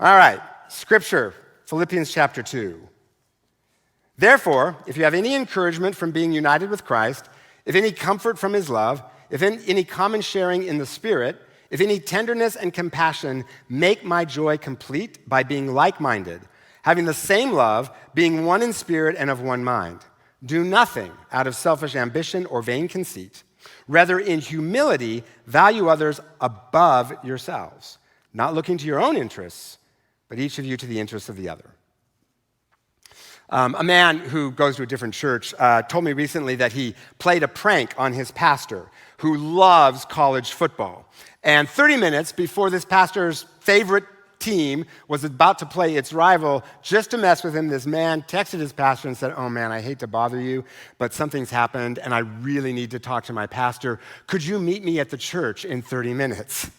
All right, Scripture, Philippians chapter 2. Therefore, if you have any encouragement from being united with Christ, if any comfort from his love, if any common sharing in the Spirit, if any tenderness and compassion, make my joy complete by being like-minded, having the same love, being one in spirit and of one mind. Do nothing out of selfish ambition or vain conceit. Rather, in humility, value others above yourselves, not looking to your own interests, but each of you to the interests of the other. A man who goes to a different church told me recently that he played a prank on his pastor, who loves college football. And 30 minutes before this pastor's favorite team was about to play its rival, just to mess with him, this man texted his pastor and said, "Oh man, I hate to bother you, but something's happened and I really need to talk to my pastor. Could you meet me at the church in 30 minutes?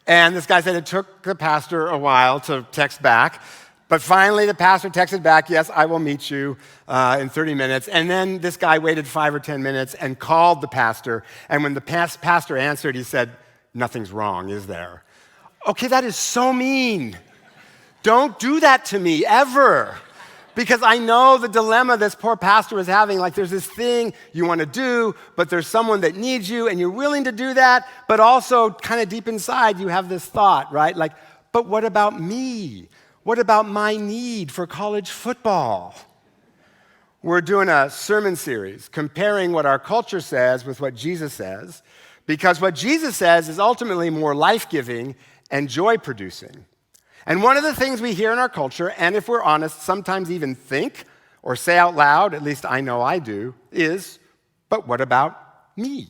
And this guy said it took the pastor a while to text back, but finally the pastor texted back, "Yes, I will meet you in 30 minutes. And then this guy waited 5 or 10 minutes and called the pastor, and when the pastor answered, he said, "Nothing's wrong, is there?" Okay, that is so mean. Don't do that to me, ever. Because I know the dilemma this poor pastor was having. Like, there's this thing you want to do, but there's someone that needs you, and you're willing to do that, but also kind of deep inside, you have this thought, right? Like, but what about me? What about my need for college football? We're doing a sermon series comparing what our culture says with what Jesus says, because what Jesus says is ultimately more life-giving and joy-producing. And one of the things we hear in our culture, and if we're honest, sometimes even think or say out loud, at least I know I do, is, but what about me?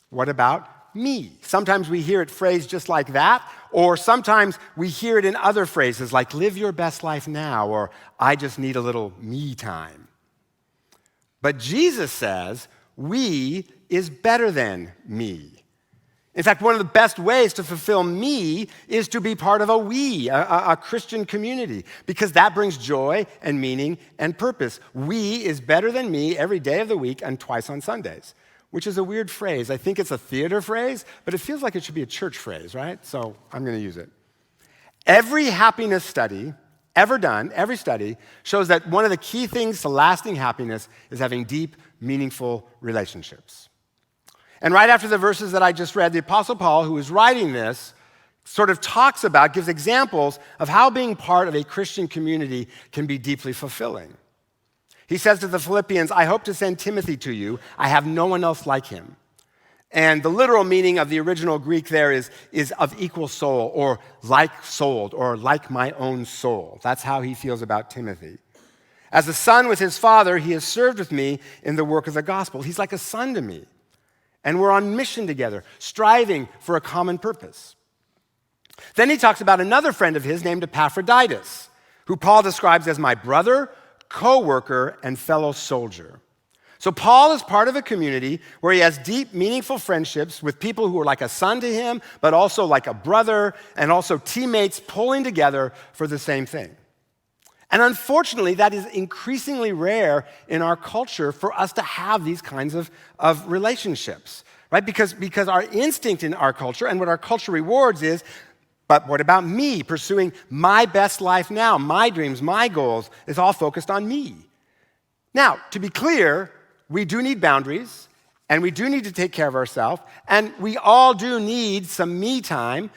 What about me? Sometimes we hear it phrased just like that, or sometimes we hear it in other phrases like, live your best life now, or I just need a little me time. But Jesus says, we is better than me. In fact, one of the best ways to fulfill me is to be part of a we, a Christian community, because that brings joy and meaning and purpose. We is better than me every day of the week and twice on Sundays, which is a weird phrase. I think it's a theater phrase, but it feels like it should be a church phrase, right? So I'm going to use it. Every happiness study ever done, every study, shows that one of the key things to lasting happiness is having deep, meaningful relationships. And right after the verses that I just read, the Apostle Paul, who is writing this, sort of talks about, gives examples of how being part of a Christian community can be deeply fulfilling. He says to the Philippians, "I hope to send Timothy to you. I have no one else like him." And the literal meaning of the original Greek there is of equal soul, or like-souled, or like my own soul. That's how he feels about Timothy. As a son with his father, he has served with me in the work of the gospel. He's like a son to me. And we're on mission together, striving for a common purpose. Then he talks about another friend of his named Epaphroditus, who Paul describes as my brother, co-worker, and fellow soldier. So Paul is part of a community where he has deep, meaningful friendships with people who are like a son to him, but also like a brother, and also teammates pulling together for the same thing. And unfortunately, that is increasingly rare in our culture for us to have these kinds of relationships, right? Because our instinct in our culture and what our culture rewards is, but what about me? Pursuing my best life now, my dreams, my goals, is all focused on me. Now, to be clear, we do need boundaries, and we do need to take care of ourselves, and we all do need some me time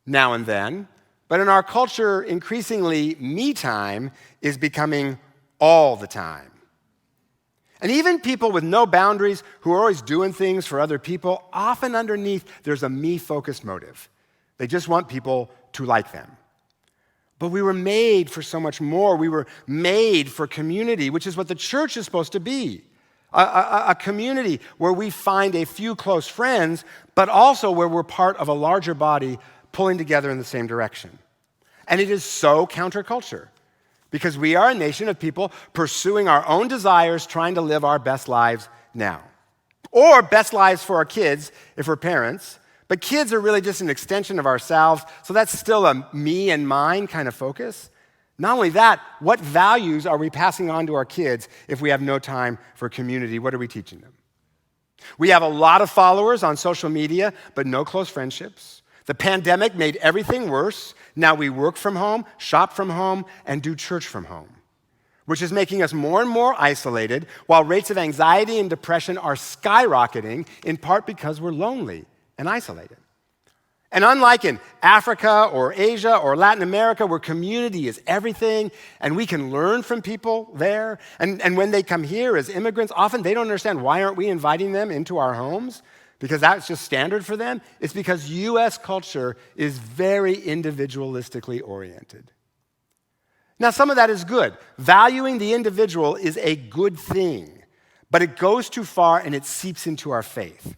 now and then. But in our culture, increasingly, me time is becoming all the time. And even people with no boundaries who are always doing things for other people, often underneath, there's a me-focused motive. They just want people to like them. But we were made for so much more. We were made for community, which is what the church is supposed to be. A community where we find a few close friends, but also where we're part of a larger body pulling together in the same direction. And it is so counterculture, because we are a nation of people pursuing our own desires, trying to live our best lives now. Or best lives for our kids, if we're parents. But kids are really just an extension of ourselves, so that's still a me and mine kind of focus. Not only that, what values are we passing on to our kids if we have no time for community? What are we teaching them? We have a lot of followers on social media, but no close friendships. The pandemic made everything worse. Now we work from home, shop from home, and do church from home, which is making us more and more isolated, while rates of anxiety and depression are skyrocketing, in part because we're lonely and isolated. And unlike in Africa or Asia or Latin America, where community is everything and we can learn from people there, and when they come here as immigrants, often they don't understand why aren't we inviting them into our homes, because that's just standard for them. It's because U.S. culture is very individualistically oriented. Now, some of that is good. Valuing the individual is a good thing, but it goes too far and it seeps into our faith.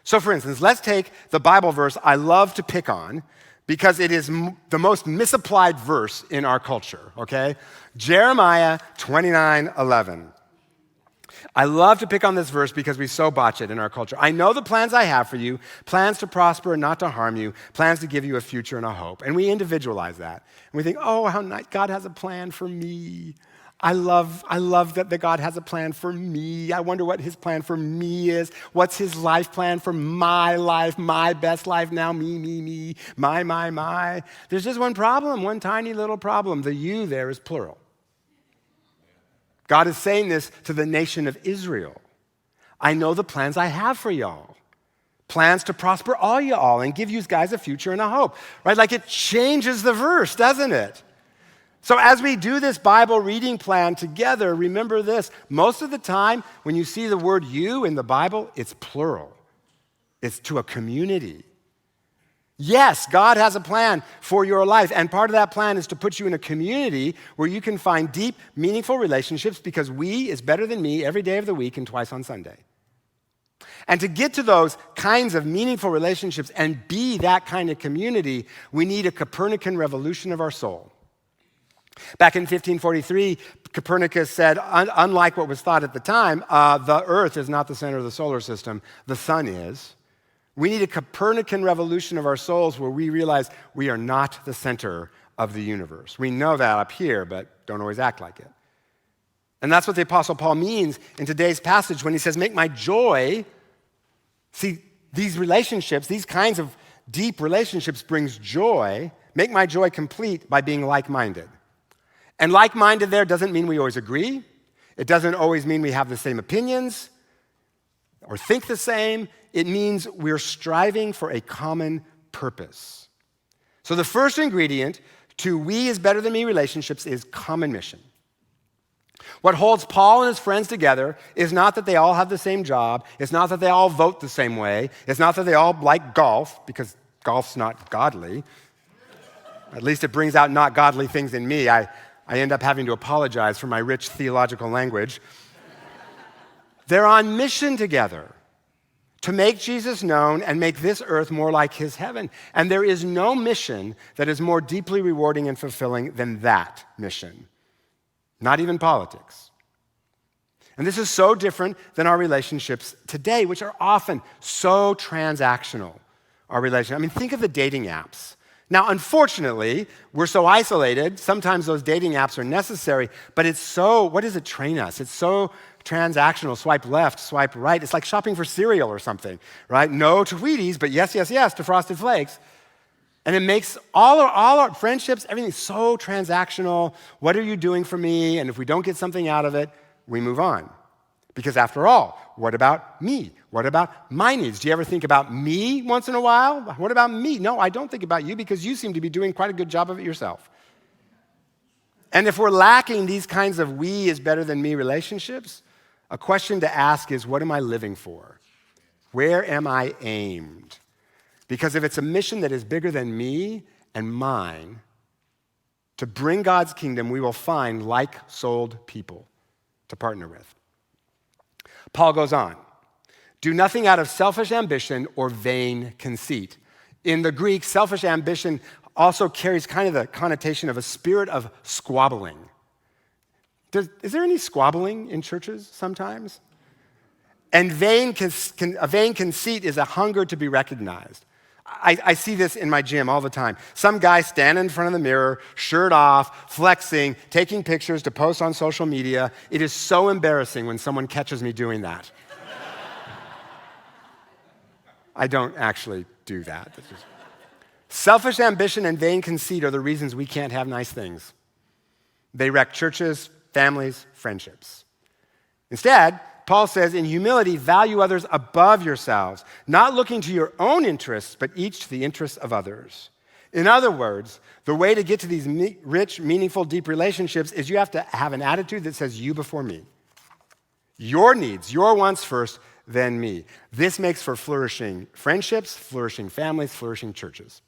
So for instance, let's take the Bible verse I love to pick on because it is the most misapplied verse in our culture, okay? Jeremiah 29:11. I love to pick on this verse because we so botch it in our culture. I know the plans I have for you, plans to prosper and not to harm you, plans to give you a future and a hope. And we individualize that. And we think, oh, how nice, God has a plan for me. I love that God has a plan for me. I wonder what his plan for me is. What's his life plan for my life, my best life now, me, my. There's just one problem, one tiny little problem. The you there is plural. God is saying this to the nation of Israel. I know the plans I have for y'all. Plans to prosper all y'all and give you guys a future and a hope. Right? Like it changes the verse, doesn't it? So as we do this Bible reading plan together, remember this. Most of the time, when you see the word you in the Bible, it's plural. It's to a community. Yes, God has a plan for your life, and part of that plan is to put you in a community where you can find deep, meaningful relationships, because we is better than me every day of the week and twice on Sunday. And to get to those kinds of meaningful relationships and be that kind of community, we need a Copernican revolution of our soul. Back in 1543, Copernicus said, unlike what was thought at the time, the Earth is not the center of the solar system, the sun is. We need a Copernican revolution of our souls where we realize we are not the center of the universe. We know that up here, but don't always act like it. And that's what the Apostle Paul means in today's passage when he says, make my joy. See, these relationships, these kinds of deep relationships brings joy. Make my joy complete by being like-minded. And like-minded there doesn't mean we always agree. It doesn't always mean we have the same opinions or think the same. It means we're striving for a common purpose. So the first ingredient to we is better than me relationships is common mission. What holds Paul and his friends together is not that they all have the same job. It's not that they all vote the same way. It's not that they all like golf, because golf's not godly. At least it brings out not godly things in me. I end up having to apologize for my rich theological language. They're on mission together to make Jesus known and make this earth more like his heaven. And there is no mission that is more deeply rewarding and fulfilling than that mission. Not even politics. And this is so different than our relationships today, which are often so transactional, our relationship. I mean, think of the dating apps. Now, unfortunately, we're so isolated, sometimes those dating apps are necessary, but it's so, what does it train us? It's so transactional, swipe left, swipe right. It's like shopping for cereal or something, right? No to Wheaties, but yes to Frosted Flakes. And it makes all our friendships, everything so transactional. What are you doing for me? And if we don't get something out of it, we move on. Because after all, what about me? What about my needs? Do you ever think about me once in a while? What about me? No, I don't think about you because you seem to be doing quite a good job of it yourself. And if we're lacking these kinds of we is better than me relationships, a question to ask is, what am I living for? Where am I aimed? Because if it's a mission that is bigger than me and mine, to bring God's kingdom, we will find like-souled people to partner with. Paul goes on, do nothing out of selfish ambition or vain conceit. In the Greek, selfish ambition also carries kind of the connotation of a spirit of squabbling. Is there any squabbling in churches sometimes? And a vain conceit is a hunger to be recognized. I see this in my gym all the time. Some guy standing in front of the mirror, shirt off, flexing, taking pictures to post on social media. It is so embarrassing when someone catches me doing that. I don't actually do that. Selfish ambition and vain conceit are the reasons we can't have nice things. They wreck churches, families, friendships. Instead, Paul says, in humility, value others above yourselves, not looking to your own interests, but each to the interests of others. In other words, the way to get to these rich, meaningful, deep relationships is you have to have an attitude that says you before me. Your needs, your wants first, then me. This makes for flourishing friendships, flourishing families, flourishing churches.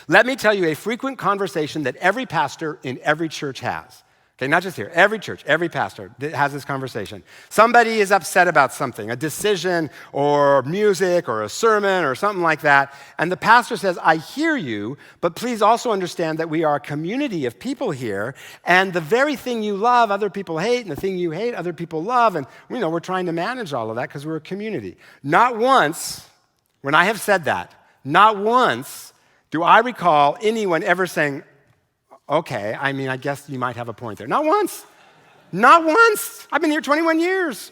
Let me tell you a frequent conversation that every pastor in every church has. Okay, not just here, every church, every pastor has this conversation. Somebody is upset about something, a decision or music or a sermon or something like that, and the pastor says, I hear you, but please also understand that we are a community of people here, and the very thing you love, other people hate, and the thing you hate, other people love, and we're trying to manage all of that because we're a community. Not once, when I have said that, not once do I recall anyone ever saying, okay, I guess you might have a point there. Not once. Not once. I've been here 21 years.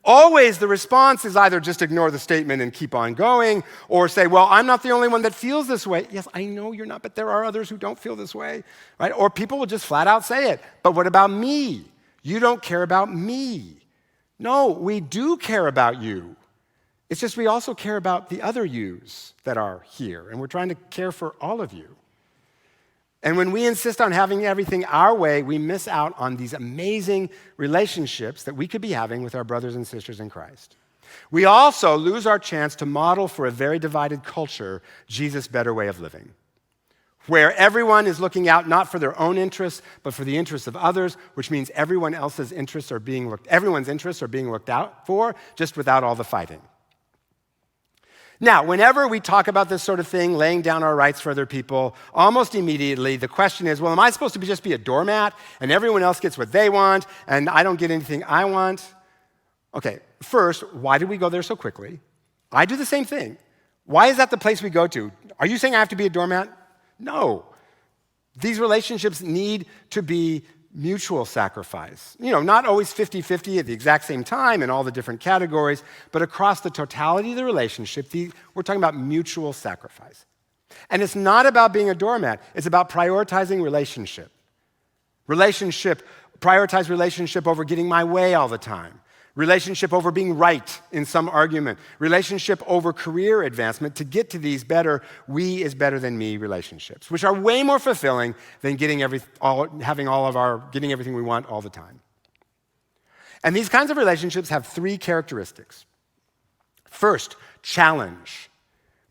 Always the response is either just ignore the statement and keep on going, or say, well, I'm not the only one that feels this way. Yes, I know you're not, but there are others who don't feel this way, right? Or people will just flat out say it. But what about me? You don't care about me. No, we do care about you. It's just we also care about the other yous that are here, and we're trying to care for all of you. And when we insist on having everything our way, we miss out on these amazing relationships that we could be having with our brothers and sisters in Christ. We also lose our chance to model for a very divided culture Jesus' better way of living, where everyone is looking out not for their own interests, but for the interests of others, which means everyone's interests are being looked out for, just without all the fighting. Now, whenever we talk about this sort of thing, laying down our rights for other people, almost immediately the question is, well, am I supposed to just be a doormat and everyone else gets what they want and I don't get anything I want? Okay, first, why do we go there so quickly? I do the same thing. Why is that the place we go to? Are you saying I have to be a doormat? No. These relationships need to be mutual sacrifice. Not always 50-50 at the exact same time in all the different categories, but across the totality of the relationship, we're talking about mutual sacrifice. And it's not about being a doormat. It's about prioritizing relationship. Prioritize relationship over getting my way all the time. Relationship over being right in some argument. Relationship over career advancement to get to these better, we is better than me relationships, which are way more fulfilling than getting everything we want all the time. And these kinds of relationships have three characteristics. First, challenge.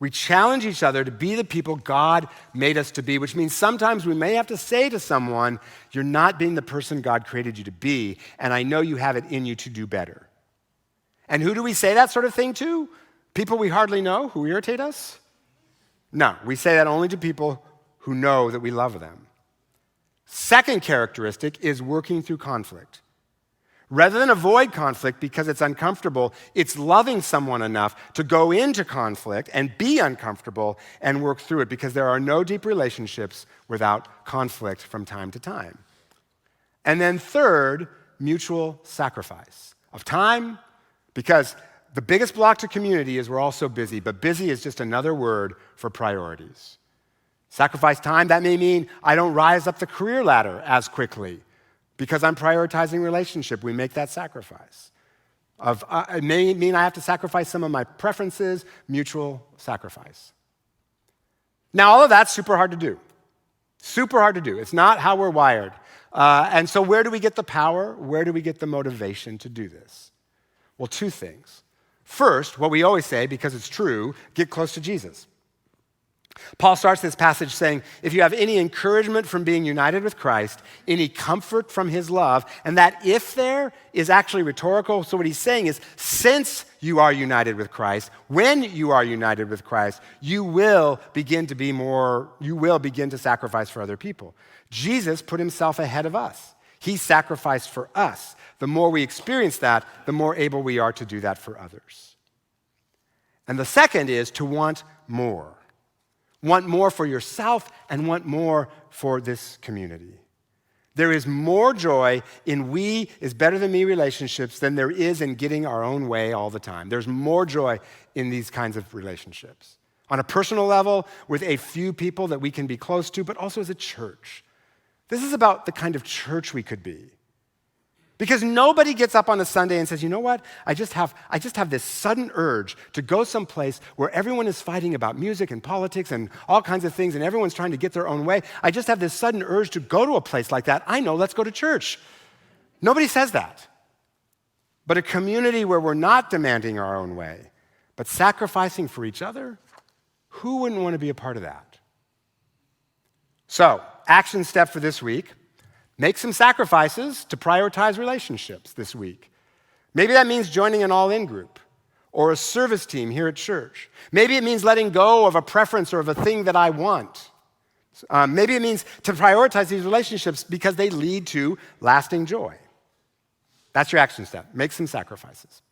We challenge each other to be the people God made us to be, which means sometimes we may have to say to someone, you're not being the person God created you to be, and I know you have it in you to do better. And who do we say that sort of thing to? People we hardly know who irritate us? No, we say that only to people who know that we love them. Second characteristic is working through conflict. Rather than avoid conflict because it's uncomfortable, it's loving someone enough to go into conflict and be uncomfortable and work through it, because there are no deep relationships without conflict from time to time. And then third, mutual sacrifice of time, because the biggest block to community is we're all so busy, but busy is just another word for priorities. Sacrifice time, that may mean I don't rise up the career ladder as quickly, because I'm prioritizing relationship. We make that sacrifice. It may mean I have to sacrifice some of my preferences, mutual sacrifice. Now, all of that's super hard to do. Super hard to do. It's not how we're wired. And so where do we get the power? Where do we get the motivation to do this? Well, two things. First, what we always say, because it's true, get close to Jesus. Paul starts this passage saying, if you have any encouragement from being united with Christ, any comfort from his love, and that if there is actually rhetorical. So what he's saying is, since you are united with Christ, when you are united with Christ, you will begin to sacrifice for other people. Jesus put himself ahead of us. He sacrificed for us. The more we experience that, the more able we are to do that for others. And the second is to want more. Want more for yourself and want more for this community. There is more joy in we is better than me relationships than there is in getting our own way all the time. There's more joy in these kinds of relationships. on a personal level with a few people that we can be close to, but also as a church. This is about the kind of church we could be. Because nobody gets up on a Sunday and says, you know what? I just have this sudden urge to go someplace where everyone is fighting about music and politics and all kinds of things and everyone's trying to get their own way. I just have this sudden urge to go to a place like that. I know, let's go to church. Nobody says that. But a community where we're not demanding our own way, but sacrificing for each other, who wouldn't want to be a part of that? So, action step for this week. Make some sacrifices to prioritize relationships this week. Maybe that means joining an all-in group or a service team here at church. Maybe it means letting go of a preference or of a thing that I want. Maybe it means to prioritize these relationships because they lead to lasting joy. That's your action step. Make some sacrifices.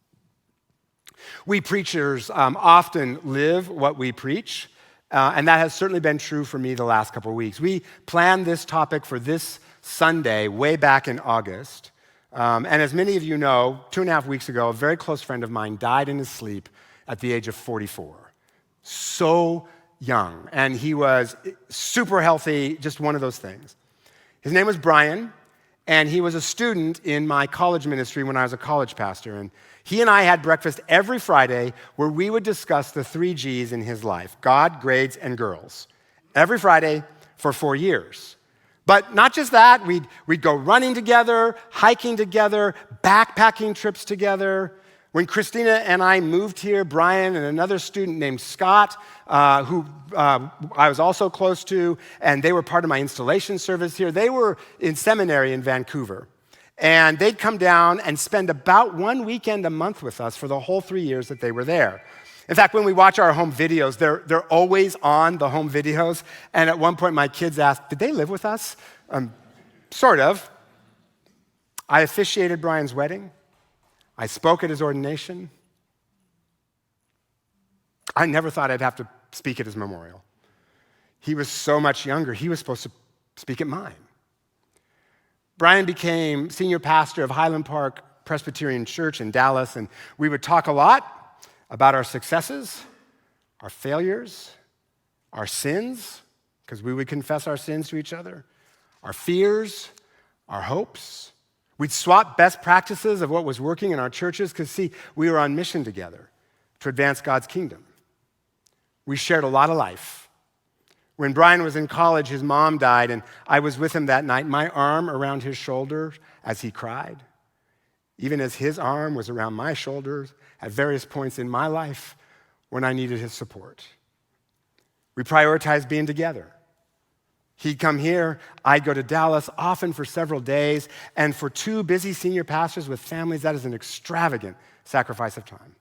We preachers often live what we preach, and that has certainly been true for me the last couple of weeks. We planned this topic for this Sunday way back in August. And as many of you know, 2.5 weeks ago, a very close friend of mine died in his sleep at the age of 44. So young. And he was super healthy, just one of those things. His name was Brian, and he was a student in my college ministry when I was a college pastor. And he and I had breakfast every Friday where we would discuss the 3 G's in his life: God, grades, and girls. Every Friday for 4 years. But not just that, we'd go running together, hiking together, backpacking trips together. When Christina and I moved here, Brian and another student named Scott, who I was also close to, and they were part of my installation service here, they were in seminary in Vancouver. And they'd come down and spend about 1 weekend a month with us for the whole 3 years that they were there. In fact, when we watch our home videos, they're always on, the home videos. And at one point, my kids asked, did they live with us? Sort of. I officiated Brian's wedding. I spoke at his ordination. I never thought I'd have to speak at his memorial. He was so much younger. He was supposed to speak at mine. Brian became senior pastor of Highland Park Presbyterian Church in Dallas, and we would talk a lot about our successes, our failures, our sins, because we would confess our sins to each other, our fears, our hopes. We'd swap best practices of what was working in our churches because, see, we were on mission together to advance God's kingdom. We shared a lot of life. When Brian was in college, his mom died, and I was with him that night, my arm around his shoulder as he cried, even as his arm was around my shoulders at various points in my life when I needed his support. We prioritized being together. He'd come here, I'd go to Dallas, often for several days, and for 2 busy senior pastors with families, that is an extravagant sacrifice of time.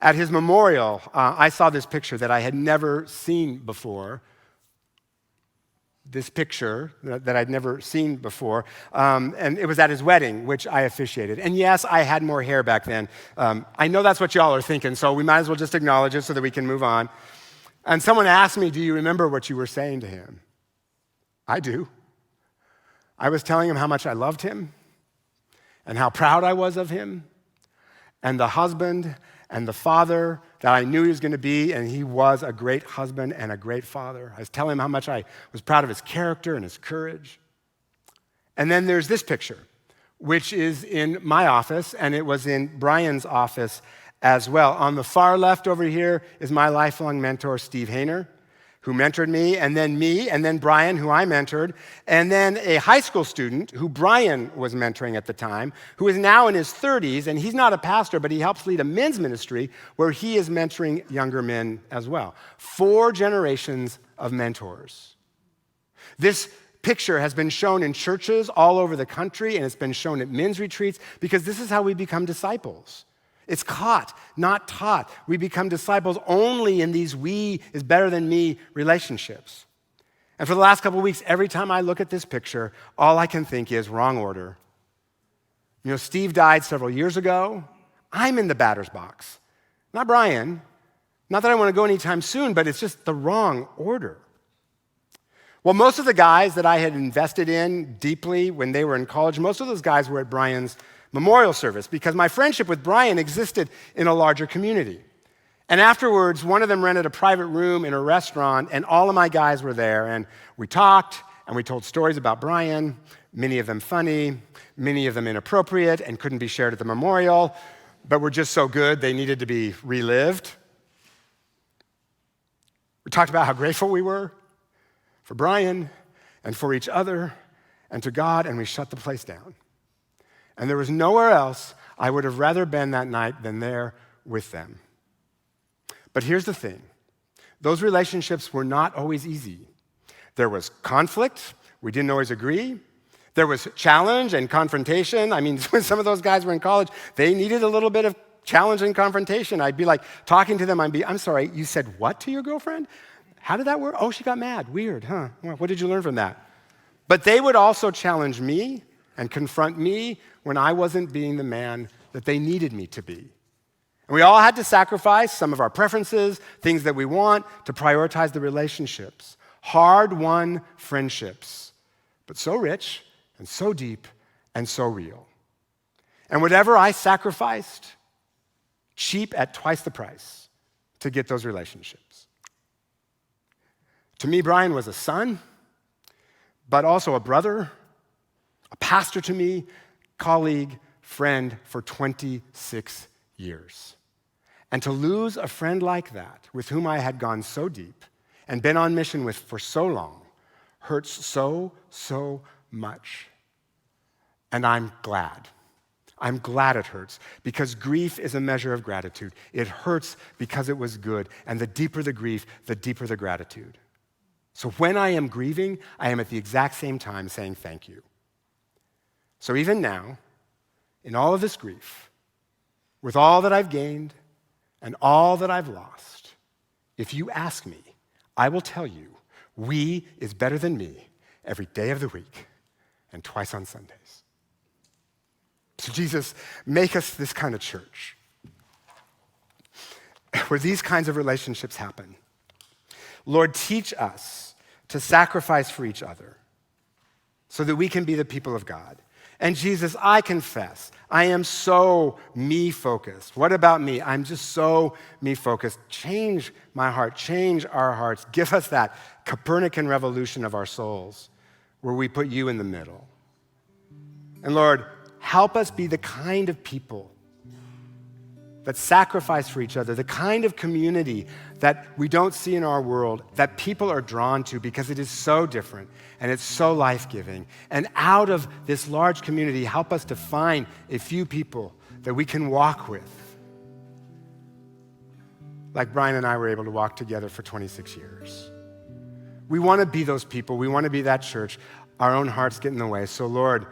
At his memorial, I saw this picture that I had never seen before. This picture that I'd never seen before, and it was at his wedding, which I officiated. And yes, I had more hair back then. I know that's what y'all are thinking, so we might as well just acknowledge it so that we can move on. And someone asked me, do you remember what you were saying to him? I do. I was telling him how much I loved him and how proud I was of him and the husband and the father that I knew he was going to be, and he was a great husband and a great father. I was telling him how much I was proud of his character and his courage. And then there's this picture, which is in my office, and it was in Brian's office as well. On the far left over here is my lifelong mentor, Steve Hayner, who mentored me, and then Brian, who I mentored, and then a high school student who Brian was mentoring at the time, who is now in his 30s, and he's not a pastor, but he helps lead a men's ministry where he is mentoring younger men as well. 4 generations of mentors. This picture has been shown in churches all over the country, and it's been shown at men's retreats, because this is how we become disciples. It's caught, not taught. We become disciples only in these we is better than me relationships. And for the last couple of weeks, every time I look at this picture, all I can think is wrong order. You know, Steve died several years ago. I'm in the batter's box, not Brian. Not that I want to go anytime soon, but it's just the wrong order. Well, most of the guys that I had invested in deeply when they were in college, most of those guys were at Brian's memorial service because my friendship with Brian existed in a larger community. And afterwards, one of them rented a private room in a restaurant, and all of my guys were there. And we talked, and we told stories about Brian, many of them funny, many of them inappropriate and couldn't be shared at the memorial, but were just so good they needed to be relived. We talked about how grateful we were for Brian and for each other and to God, and we shut the place down. And there was nowhere else I would have rather been that night than there with them. But here's the thing. Those relationships were not always easy. There was conflict. We didn't always agree. There was challenge and confrontation. I mean, when some of those guys were in college, they needed a little bit of challenge and confrontation. I'd be like talking to them, I'm sorry, you said what to your girlfriend? How did that work? Oh, she got mad. Weird, huh? What did you learn from that? But they would also challenge me and confront me when I wasn't being the man that they needed me to be. And we all had to sacrifice some of our preferences, things that we want, to prioritize the relationships. Hard-won friendships, but so rich and so deep and so real. And whatever I sacrificed, cheap at twice the price to get those relationships. To me, Brian was a son, but also a brother, a pastor to me, colleague, friend for 26 years. And to lose a friend like that, with whom I had gone so deep and been on mission with for so long, hurts so much. And I'm glad. I'm glad it hurts, because grief is a measure of gratitude. It hurts because it was good, and the deeper the grief, the deeper the gratitude. So when I am grieving, I am at the exact same time saying thank you. So even now, in all of this grief, with all that I've gained and all that I've lost, if you ask me, I will tell you, we is better than me every day of the week and twice on Sundays. So Jesus, make us this kind of church where these kinds of relationships happen. Lord, teach us to sacrifice for each other so that we can be the people of God. And Jesus, I confess, I am so me-focused. What about me? I'm just so me-focused. Change my heart, change our hearts. Give us that Copernican revolution of our souls where we put you in the middle. And Lord, help us be the kind of people that sacrifice for each other, the kind of community that we don't see in our world, that people are drawn to because it is so different and it's so life-giving. And out of this large community, help us to find a few people that we can walk with. Like Brian and I were able to walk together for 26 years. We want to be those people. We want to be that church. Our own hearts get in the way. So Lord,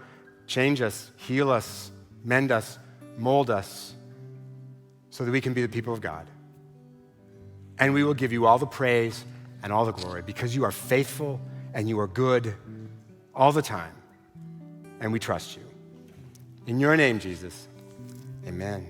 change us, heal us, mend us, mold us, so that we can be the people of God. And we will give you all the praise and all the glory because you are faithful and you are good all the time. And we trust you. In your name, Jesus, amen.